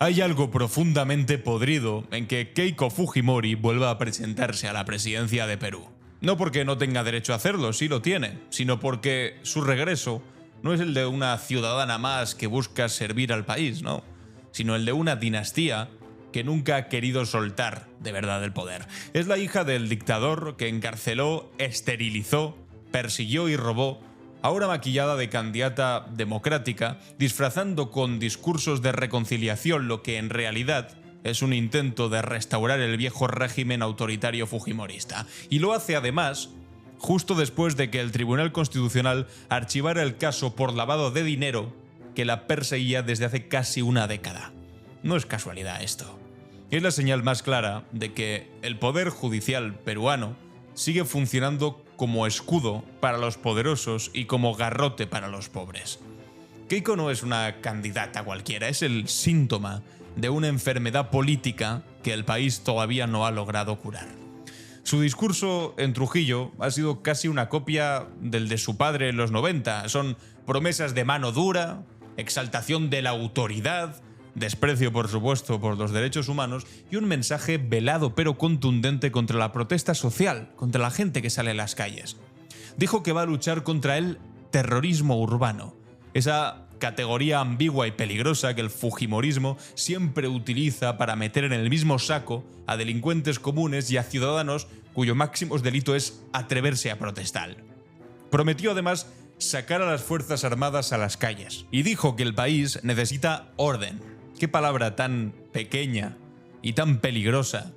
Hay algo profundamente podrido en que Keiko Fujimori vuelva a presentarse a la presidencia de Perú. No porque no tenga derecho a hacerlo, sí lo tiene, sino porque su regreso no es el de una ciudadana más que busca servir al país, ¿no? Sino el de una dinastía que nunca ha querido soltar de verdad el poder. Es la hija del dictador que encarceló, esterilizó, persiguió y robó, ahora maquillada de candidata democrática, disfrazando con discursos de reconciliación lo que en realidad es un intento de restaurar el viejo régimen autoritario fujimorista. Y lo hace además justo después de que el Tribunal Constitucional archivara el caso por lavado de dinero que la perseguía desde hace casi una década. No es casualidad esto. Es la señal más clara de que el poder judicial peruano sigue funcionando como escudo para los poderosos y como garrote para los pobres. Keiko no es una candidata cualquiera, es el síntoma de una enfermedad política que el país todavía no ha logrado curar. Su discurso en Trujillo ha sido casi una copia del de su padre en los 90. Son promesas de mano dura, exaltación de la autoridad, desprecio por supuesto por los derechos humanos y un mensaje velado pero contundente contra la protesta social, contra la gente que sale a las calles. Dijo que va a luchar contra el terrorismo urbano, esa categoría ambigua y peligrosa que el fujimorismo siempre utiliza para meter en el mismo saco a delincuentes comunes y a ciudadanos cuyo máximo delito es atreverse a protestar. Prometió además sacar a las Fuerzas Armadas a las calles y dijo que el país necesita orden. Qué palabra tan pequeña y tan peligrosa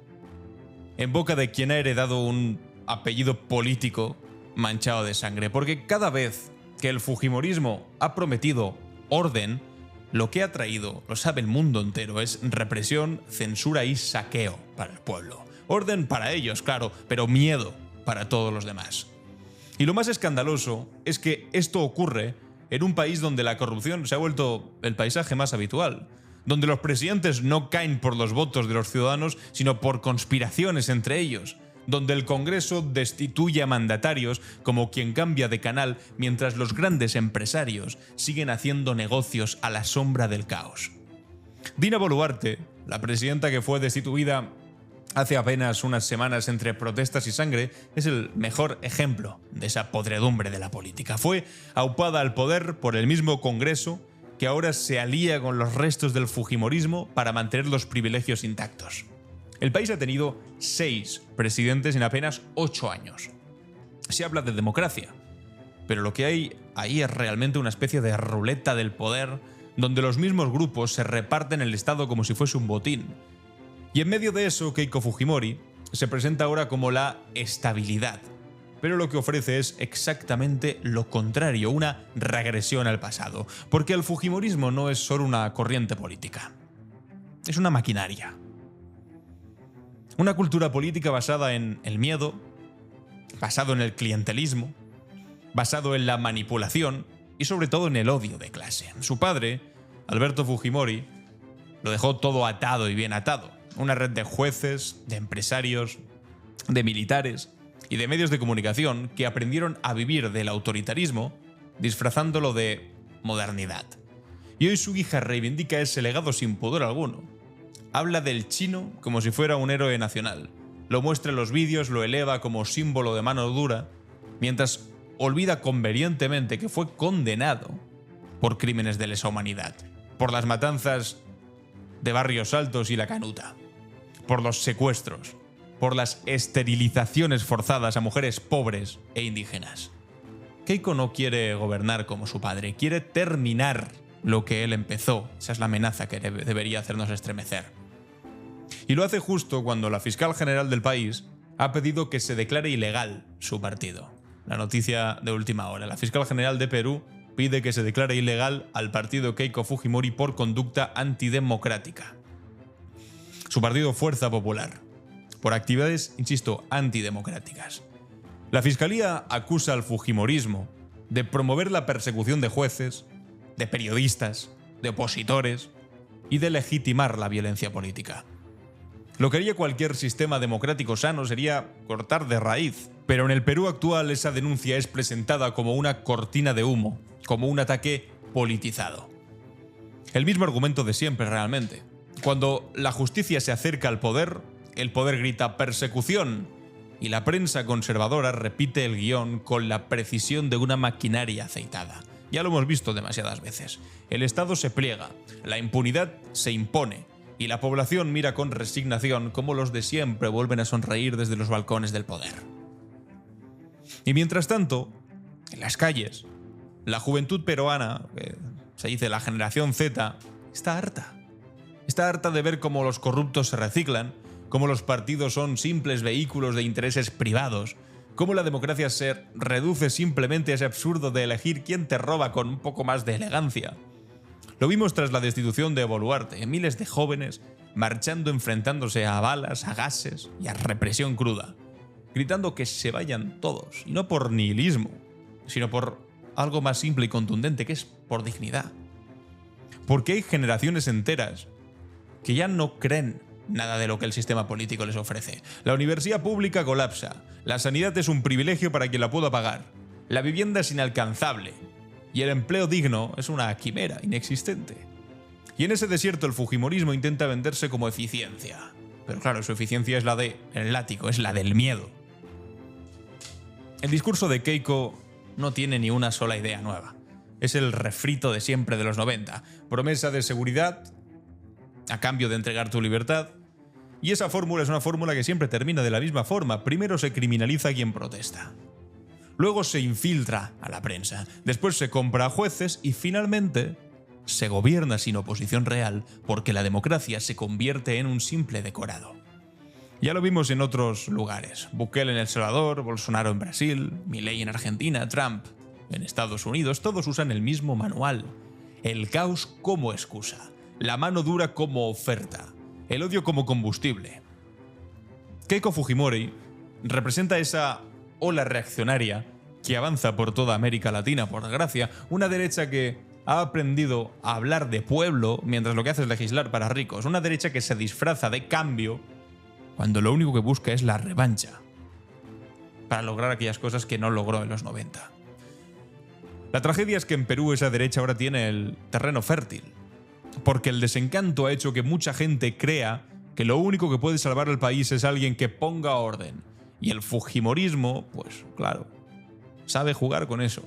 en boca de quien ha heredado un apellido político manchado de sangre, porque cada vez que el fujimorismo ha prometido orden, lo que ha traído, lo sabe el mundo entero, es represión, censura y saqueo para el pueblo. Orden para ellos, claro, pero miedo para todos los demás. Y lo más escandaloso es que esto ocurre en un país donde la corrupción se ha vuelto el paisaje más habitual, donde los presidentes no caen por los votos de los ciudadanos, sino por conspiraciones entre ellos, donde el Congreso destituye a mandatarios como quien cambia de canal mientras los grandes empresarios siguen haciendo negocios a la sombra del caos. Dina Boluarte, la presidenta que fue destituida hace apenas unas semanas entre protestas y sangre, es el mejor ejemplo de esa podredumbre de la política. Fue aupada al poder por el mismo Congreso que ahora se alía con los restos del fujimorismo para mantener los privilegios intactos. El país ha tenido 6 presidentes en apenas 8 años. Se habla de democracia, pero lo que hay ahí es realmente una especie de ruleta del poder donde los mismos grupos se reparten el Estado como si fuese un botín. Y en medio de eso, Keiko Fujimori se presenta ahora como la estabilidad, pero lo que ofrece es exactamente lo contrario, una regresión al pasado, porque el fujimorismo no es solo una corriente política, es una maquinaria. Una cultura política basada en el miedo, basado en el clientelismo, basado en la manipulación y sobre todo en el odio de clase. Su padre, Alberto Fujimori, lo dejó todo atado y bien atado. Una red de jueces, de empresarios, de militares y de medios de comunicación que aprendieron a vivir del autoritarismo disfrazándolo de modernidad. Y hoy su hija reivindica ese legado sin pudor alguno. Habla del chino como si fuera un héroe nacional. Lo muestra en los vídeos, lo eleva como símbolo de mano dura, mientras olvida convenientemente que fue condenado por crímenes de lesa humanidad, por las matanzas de Barrios Altos y La Canuta, por los secuestros, por las esterilizaciones forzadas a mujeres pobres e indígenas. Keiko no quiere gobernar como su padre, quiere terminar lo que él empezó. Esa es la amenaza que debería hacernos estremecer. Y lo hace justo cuando la fiscal general del país ha pedido que se declare ilegal su partido. La noticia de última hora. La fiscal general de Perú pide que se declare ilegal al partido Keiko Fujimori por conducta antidemocrática. Su partido Fuerza Popular, por actividades, insisto, antidemocráticas. La fiscalía acusa al fujimorismo de promover la persecución de jueces, de periodistas, de opositores y de legitimar la violencia política. Lo que haría cualquier sistema democrático sano sería cortar de raíz, pero en el Perú actual esa denuncia es presentada como una cortina de humo, como un ataque politizado. El mismo argumento de siempre realmente. Cuando la justicia se acerca al poder, el poder grita persecución y la prensa conservadora repite el guión con la precisión de una maquinaria aceitada. Ya lo hemos visto demasiadas veces. El Estado se pliega, la impunidad se impone y la población mira con resignación cómo los de siempre vuelven a sonreír desde los balcones del poder. Y mientras tanto, en las calles, la juventud peruana, que se dice la generación Z, está harta. Está harta de ver cómo los corruptos se reciclan, cómo los partidos son simples vehículos de intereses privados, cómo la democracia se reduce simplemente a ese absurdo de elegir quién te roba con un poco más de elegancia. Lo vimos tras la destitución de Boluarte, miles de jóvenes marchando enfrentándose a balas, a gases y a represión cruda, gritando que se vayan todos, y no por nihilismo, sino por algo más simple y contundente, que es por dignidad. Porque hay generaciones enteras que ya no creen nada de lo que el sistema político les ofrece. La universidad pública colapsa, la sanidad es un privilegio para quien la pueda pagar, la vivienda es inalcanzable y el empleo digno es una quimera inexistente. Y en ese desierto el fujimorismo intenta venderse como eficiencia. Pero claro, su eficiencia es la del látigo, es la del miedo. El discurso de Keiko no tiene ni una sola idea nueva. Es el refrito de siempre de los 90. Promesa de seguridad a cambio de entregar tu libertad. Y esa fórmula es una fórmula que siempre termina de la misma forma. Primero se criminaliza a quien protesta. Luego se infiltra a la prensa. Después se compra a jueces y finalmente se gobierna sin oposición real porque la democracia se convierte en un simple decorado. Ya lo vimos en otros lugares. Bukele en El Salvador, Bolsonaro en Brasil, Milei en Argentina, Trump en Estados Unidos. Todos usan el mismo manual. El caos como excusa. La mano dura como oferta, el odio como combustible. Keiko Fujimori representa esa ola reaccionaria que avanza por toda América Latina, por desgracia, una derecha que ha aprendido a hablar de pueblo mientras lo que hace es legislar para ricos, una derecha que se disfraza de cambio cuando lo único que busca es la revancha para lograr aquellas cosas que no logró en los 90. La tragedia es que en Perú esa derecha ahora tiene el terreno fértil, porque el desencanto ha hecho que mucha gente crea que lo único que puede salvar al país es alguien que ponga orden. Y el fujimorismo, pues claro, sabe jugar con eso.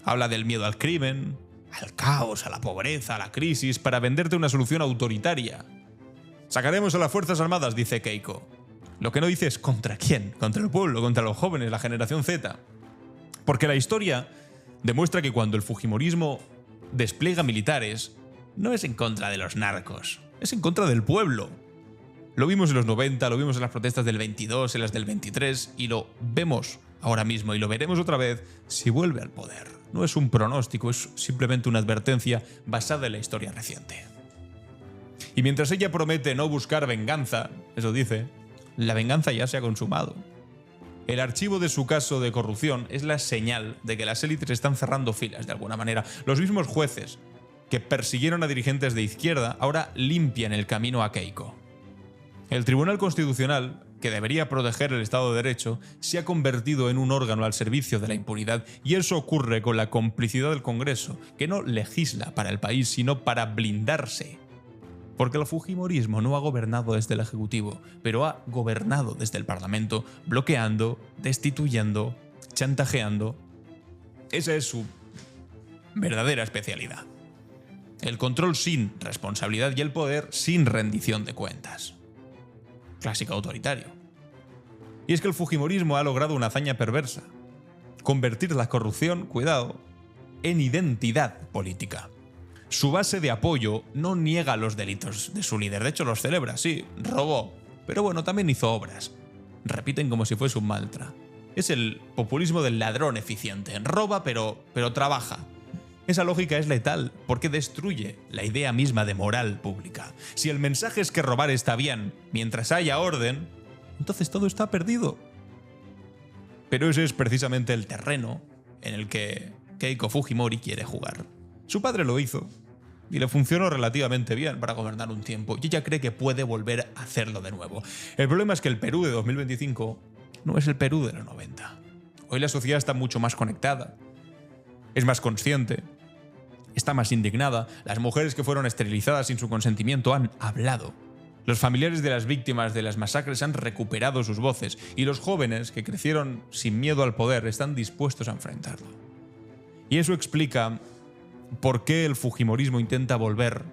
Habla del miedo al crimen, al caos, a la pobreza, a la crisis, para venderte una solución autoritaria. Sacaremos a las Fuerzas Armadas, dice Keiko. Lo que no dice es ¿contra quién? Contra el pueblo, contra los jóvenes, la generación Z. Porque la historia demuestra que cuando el fujimorismo despliega militares, no es en contra de los narcos, es en contra del pueblo. Lo vimos en los 90, lo vimos en las protestas del 22, en las del 23, y lo vemos ahora mismo y lo veremos otra vez si vuelve al poder. No es un pronóstico, es simplemente una advertencia basada en la historia reciente. Y mientras ella promete no buscar venganza, eso dice, la venganza ya se ha consumado. El archivo de su caso de corrupción es la señal de que las élites están cerrando filas de alguna manera. Los mismos jueces que persiguieron a dirigentes de izquierda ahora limpian el camino a Keiko. El Tribunal Constitucional, que debería proteger el Estado de Derecho, se ha convertido en un órgano al servicio de la impunidad, y eso ocurre con la complicidad del Congreso, que no legisla para el país, sino para blindarse. Porque el fujimorismo no ha gobernado desde el Ejecutivo, pero ha gobernado desde el Parlamento, bloqueando, destituyendo, chantajeando. Esa es su verdadera especialidad. El control sin responsabilidad y el poder sin rendición de cuentas. Clásico autoritario. Y es que el fujimorismo ha logrado una hazaña perversa. Convertir la corrupción, cuidado, en identidad política. Su base de apoyo no niega los delitos de su líder, de hecho los celebra, sí, robó, pero bueno, también hizo obras. Repiten como si fuese un mantra. Es el populismo del ladrón eficiente, roba pero trabaja. Esa lógica es letal porque destruye la idea misma de moral pública. Si el mensaje es que robar está bien mientras haya orden, entonces todo está perdido. Pero ese es precisamente el terreno en el que Keiko Fujimori quiere jugar. Su padre lo hizo y le funcionó relativamente bien para gobernar un tiempo y ella cree que puede volver a hacerlo de nuevo. El problema es que el Perú de 2025 no es el Perú de los 90. Hoy la sociedad está mucho más conectada, es más consciente. está más indignada. Las mujeres que fueron esterilizadas sin su consentimiento han hablado. Los familiares de las víctimas de las masacres han recuperado sus voces y los jóvenes que crecieron sin miedo al poder están dispuestos a enfrentarlo. Y eso explica por qué el fujimorismo intenta volver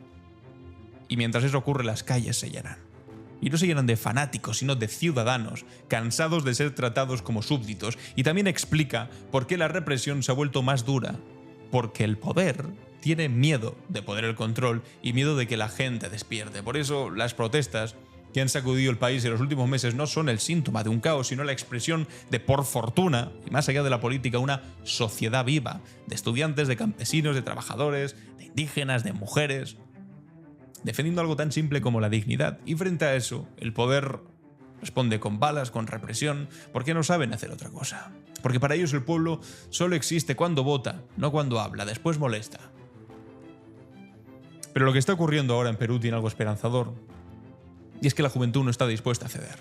y mientras eso ocurre las calles se llenan. Y no se llenan de fanáticos, sino de ciudadanos, cansados de ser tratados como súbditos. Y también explica por qué la represión se ha vuelto más dura. Porque el poder tiene miedo de poner el control y miedo de que la gente despierte. Por eso las protestas que han sacudido el país en los últimos meses no son el síntoma de un caos, sino la expresión de, por fortuna, y más allá de la política, una sociedad viva, de estudiantes, de campesinos, de trabajadores, de indígenas, de mujeres, defendiendo algo tan simple como la dignidad. Y frente a eso, el poder responde con balas, con represión, porque no saben hacer otra cosa. Porque para ellos el pueblo solo existe cuando vota, no cuando habla, después molesta. Pero lo que está ocurriendo ahora en Perú tiene algo esperanzador, y es que la juventud no está dispuesta a ceder.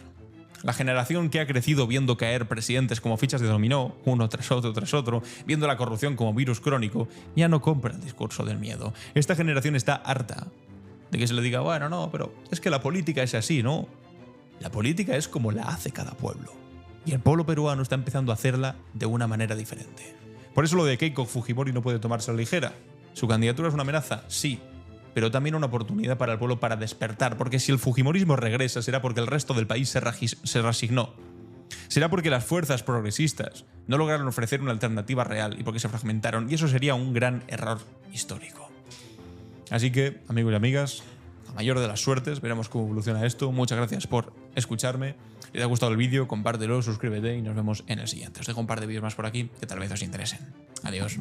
La generación que ha crecido viendo caer presidentes como fichas de dominó, uno tras otro, viendo la corrupción como virus crónico, ya no compra el discurso del miedo. Esta generación está harta de que se le diga, bueno, no, pero es que la política es así, ¿no? La política es como la hace cada pueblo. Y el pueblo peruano está empezando a hacerla de una manera diferente. Por eso lo de Keiko Fujimori no puede tomarse a la ligera. ¿Su candidatura es una amenaza? Sí. Pero también una oportunidad para el pueblo para despertar, porque si el fujimorismo regresa será porque el resto del país se resignó. Será porque las fuerzas progresistas no lograron ofrecer una alternativa real y porque se fragmentaron, y eso sería un gran error histórico. Así que, amigos y amigas, la mayor de las suertes, veremos cómo evoluciona esto. Muchas gracias por escucharme. Si te ha gustado el vídeo, compártelo, suscríbete y nos vemos en el siguiente. Os dejo un par de vídeos más por aquí que tal vez os interesen. Adiós.